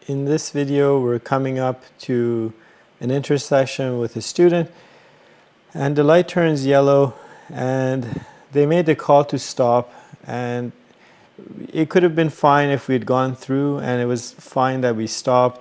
In this video, we're coming up to an intersection with a student, and the light turns yellow, and they made the call to stop, and it could have been fine if we'd gone through, and it was fine that we stopped.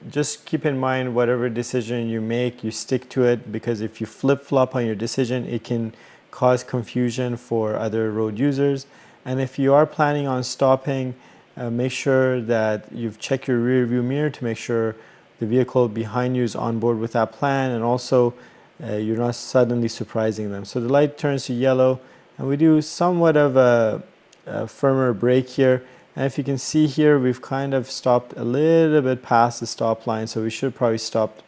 Just keep in mind, whatever decision you make, you stick to it, because if you flip-flop on your decision, it can cause confusion for other road users. And if you are planning on stopping, make sure that you've checked your rear view mirror to make sure the vehicle behind you is on board with that plan, and also you're not suddenly surprising them. So the light turns to yellow, and we do somewhat of a firmer brake here. And if you can see here, we've kind of stopped a little bit past the stop line, so we should probably stop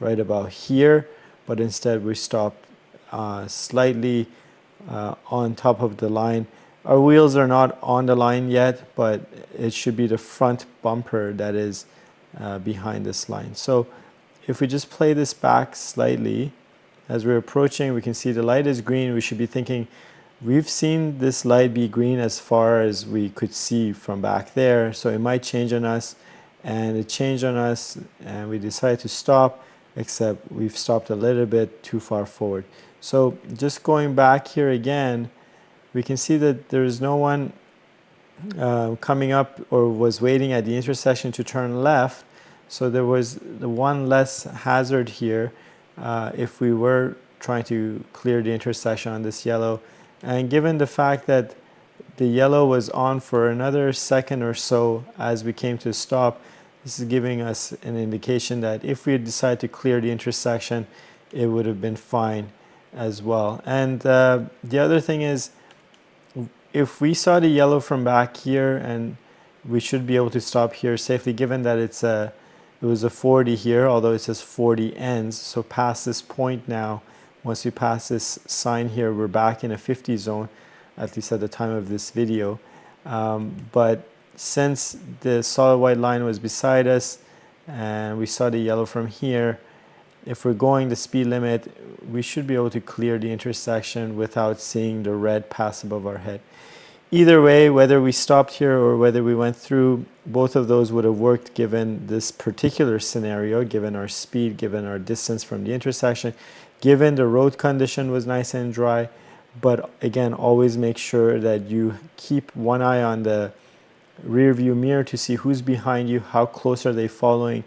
right about here, but instead we stopped slightly on top of the line. Our wheels are not on the line yet, but it should be the front bumper that is behind this line. So if we just play this back slightly, as we're approaching, we can see the light is green. We should be thinking, we've seen this light be green as far as we could see from back there, so it might change on us, and it changed on us, and we decided to stop, except we've stopped a little bit too far forward. So just going back here again, we can see that there's no one coming up or was waiting at the intersection to turn left, so there was the one less hazard here if we were trying to clear the intersection on this yellow. And given the fact that the yellow was on for another second or so as we came to a stop, this is giving us an indication that if we decide to clear the intersection, it would have been fine as well. And the other thing is, if we saw the yellow from back here, and we should be able to stop here safely, given that it was a 40 here, although it says 40 ends. So past this point now, once we pass this sign here, we're back in a 50 zone, at least at the time of this video. But since the solid white line was beside us and we saw the yellow from here, if we're going the speed limit, we should be able to clear the intersection without seeing the red pass above our head. Either way, whether we stopped here or whether we went through, both of those would have worked given this particular scenario, given our speed, given our distance from the intersection, given the road condition was nice and dry. But again, always make sure that you keep one eye on the rear view mirror to see who's behind you, how close are they following.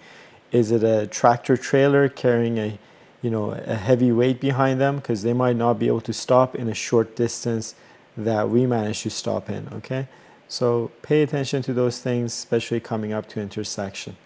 Is it a tractor trailer carrying a heavy weight behind them? Because they might not be able to stop in a short distance that we managed to stop in, okay? So pay attention to those things, especially coming up to intersection.